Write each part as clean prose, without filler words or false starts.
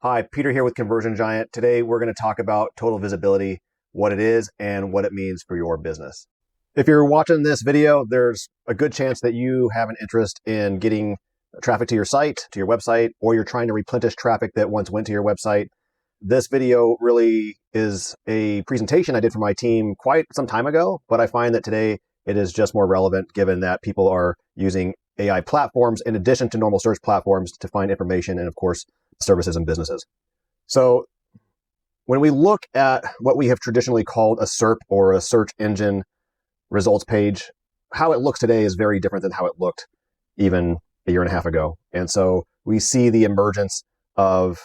Hi, Peter here with Conversion Giant. Today we're going to talk about total visibility, what it is, and what it means for your business. If you're watching this video, there's a good chance that you have an interest in getting traffic to your site, to your website, or you're trying to replenish traffic that once went to your website. This video really is a presentation I did for my team quite some time ago, but I find that today it is just more relevant given that people are using AI platforms in addition to normal search platforms to find information and, of course, services and businesses. So when we look at what we have traditionally called a SERP or a search engine results page, how it looks today is very different than how it looked even a year and a half ago. And so we see the emergence of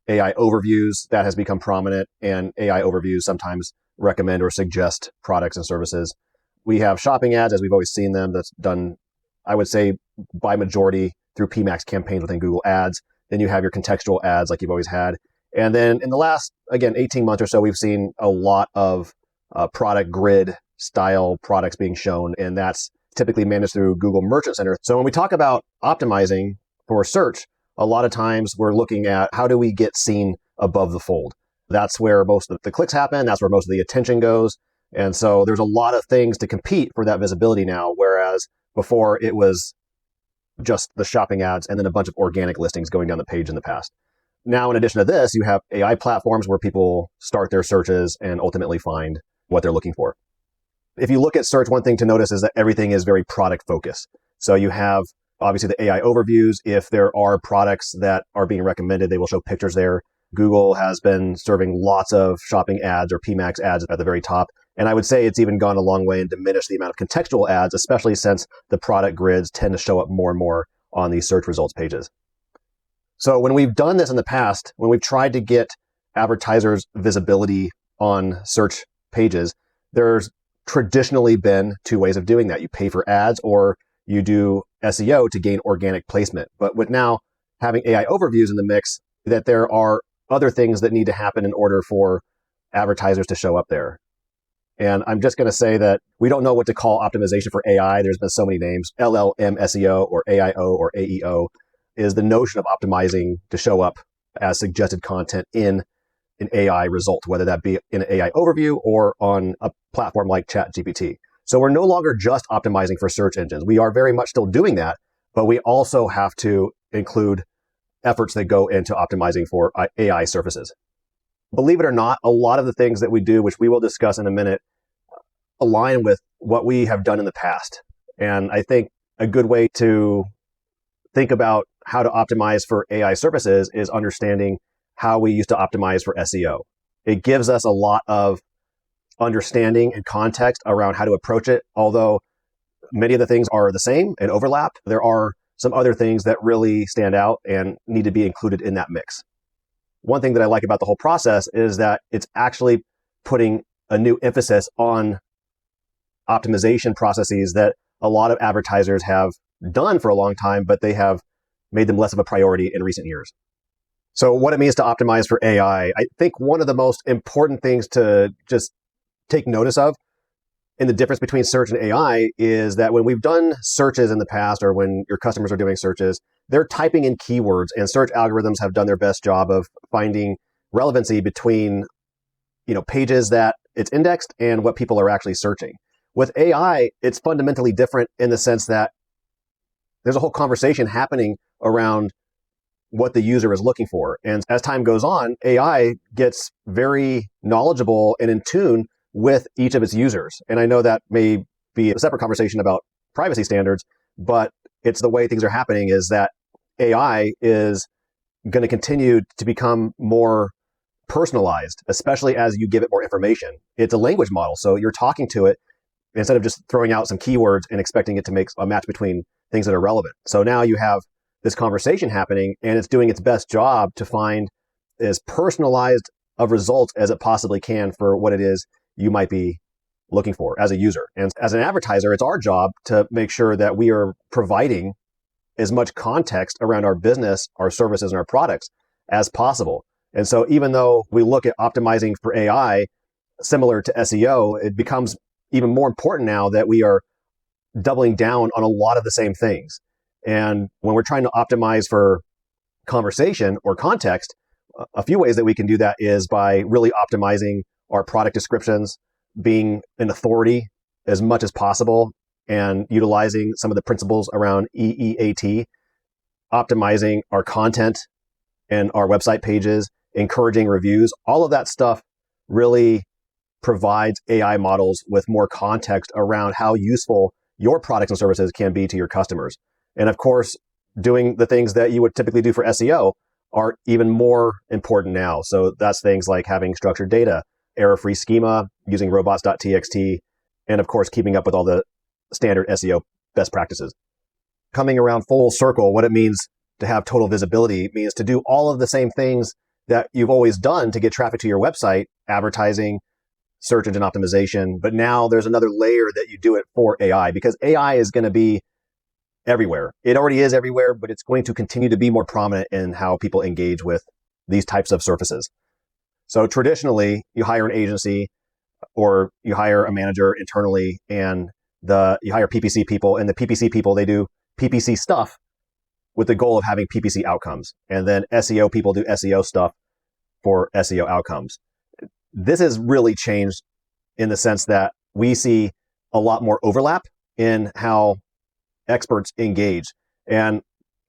AI overviews that has become prominent, and AI overviews sometimes recommend or suggest products and services. We have shopping ads as we've always seen them. That's done, I would say, by majority through PMax campaigns within Google Ads. Then you have your contextual ads like you've always had. And then in the last, again, 18 months or so, we've seen a lot of product grid style products being shown, and that's typically managed through Google Merchant Center. So when we talk about optimizing for search, a lot of times we're looking at how do we get seen above the fold. That's where most of the clicks happen. That's where most of the attention goes. And so there's a lot of things to compete for that visibility now, whereas before it was just the shopping ads and then a bunch of organic listings going down the page in the past. Now, in addition to this, you have AI platforms where people start their searches and ultimately find what they're looking for. If you look at search, one thing to notice is that everything is very product focused. So you have obviously the AI overviews. If there are products that are being recommended, they will show pictures there. Google has been serving lots of shopping ads or PMax ads at the very top. And I would say it's even gone a long way and diminished the amount of contextual ads, especially since the product grids tend to show up more and more on these search results pages. So when we've done this in the past, when we've tried to get advertisers visibility on search pages, there's traditionally been two ways of doing that. You pay for ads or you do SEO to gain organic placement. But with now having AI overviews in the mix, that there are other things that need to happen in order for advertisers to show up there. And I'm just going to say that we don't know what to call optimization for AI. There's been so many names. LLM SEO or AIO or AEO is the notion of optimizing to show up as suggested content in an AI result, whether that be in an AI overview or on a platform like ChatGPT. So we're no longer just optimizing for search engines. We are very much still doing that, but we also have to include efforts that go into optimizing for AI surfaces. Believe it or not, a lot of the things that we do, which we will discuss in a minute, align with what we have done in the past. And I think a good way to think about how to optimize for AI services is understanding how we used to optimize for SEO. It gives us a lot of understanding and context around how to approach it. Although many of the things are the same and overlap, there are some other things that really stand out and need to be included in that mix. One thing that I like about the whole process is that it's actually putting a new emphasis on optimization processes that a lot of advertisers have done for a long time, but they have made them less of a priority in recent years. So what it means to optimize for AI, I think one of the most important things to just take notice of in the difference between search and AI is that when we've done searches in the past, or when your customers are doing searches, they're typing in keywords, and search algorithms have done their best job of finding relevancy between, pages that it's indexed and what people are actually searching. With AI, it's fundamentally different in the sense that there's a whole conversation happening around what the user is looking for. And as time goes on, AI gets very knowledgeable and in tune with each of its users. And I know that may be a separate conversation about privacy standards, but it's the way things are happening is that AI is going to continue to become more personalized, especially as you give it more information. It's a language model. So you're talking to it instead of just throwing out some keywords and expecting it to make a match between things that are relevant. So now you have this conversation happening, and it's doing its best job to find as personalized of results as it possibly can for what it is you might be looking for as a user. And as an advertiser, it's our job to make sure that we are providing as much context around our business, our services, and our products as possible. And so even though we look at optimizing for AI similar to SEO, it becomes even more important now that we are doubling down on a lot of the same things. And when we're trying to optimize for conversation or context, a few ways that we can do that is by really optimizing our product descriptions, being an authority as much as possible, and utilizing some of the principles around EEAT, optimizing our content and our website pages, encouraging reviews. All of that stuff really provides AI models with more context around how useful your products and services can be to your customers. And of course, doing the things that you would typically do for SEO are even more important now. So that's things like having structured data, error-free schema, using robots.txt, and of course, keeping up with all the standard SEO best practices. Coming around full circle, what it means to have total visibility means to do all of the same things that you've always done to get traffic to your website, advertising, search engine optimization. But now there's another layer that you do it for AI, because AI is going to be everywhere. It already is everywhere, but it's going to continue to be more prominent in how people engage with these types of surfaces. So traditionally, you hire an agency or you hire a manager internally, and you hire PPC people, and the PPC people, they do PPC stuff with the goal of having PPC outcomes. And then SEO people do SEO stuff for SEO outcomes. This has really changed in the sense that we see a lot more overlap in how experts engage. And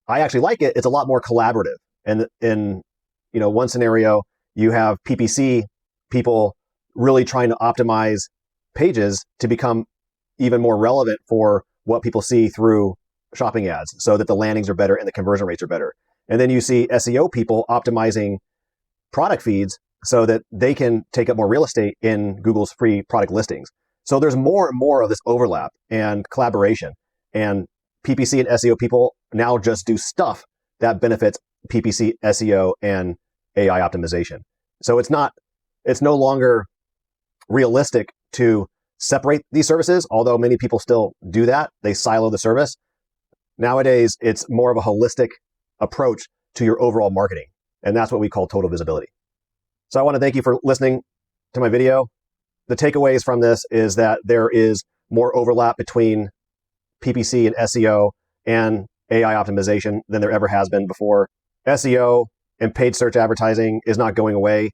I actually like it. It's a lot more collaborative. And in one scenario, you have PPC people really trying to optimize pages to become even more relevant for what people see through shopping ads, so that the landings are better and the conversion rates are better. And then you see SEO people optimizing product feeds so that they can take up more real estate in Google's free product listings. So there's more and more of this overlap and collaboration. And PPC and SEO people now just do stuff that benefits PPC, SEO, and AI optimization. So it's no longer realistic to separate these services, although many people still do that. They silo the service. Nowadays, it's more of a holistic approach to your overall marketing. And that's what we call total visibility. So I want to thank you for listening to my video. The takeaways from this is that there is more overlap between PPC and SEO and AI optimization than there ever has been before. SEO and paid search advertising is not going away.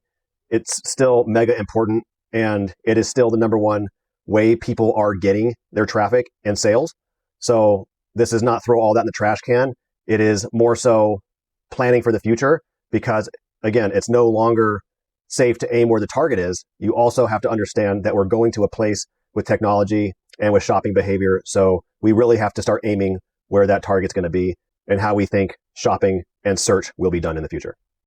It's still mega important, and it is still the number one way people are getting their traffic and sales. So this is not throw all that in the trash can. It is more so planning for the future, because again, it's no longer safe to aim where the target is. You also have to understand that we're going to a place with technology and with shopping behavior. So we really have to start aiming where that target's going to be and how we think shopping and search will be done in the future.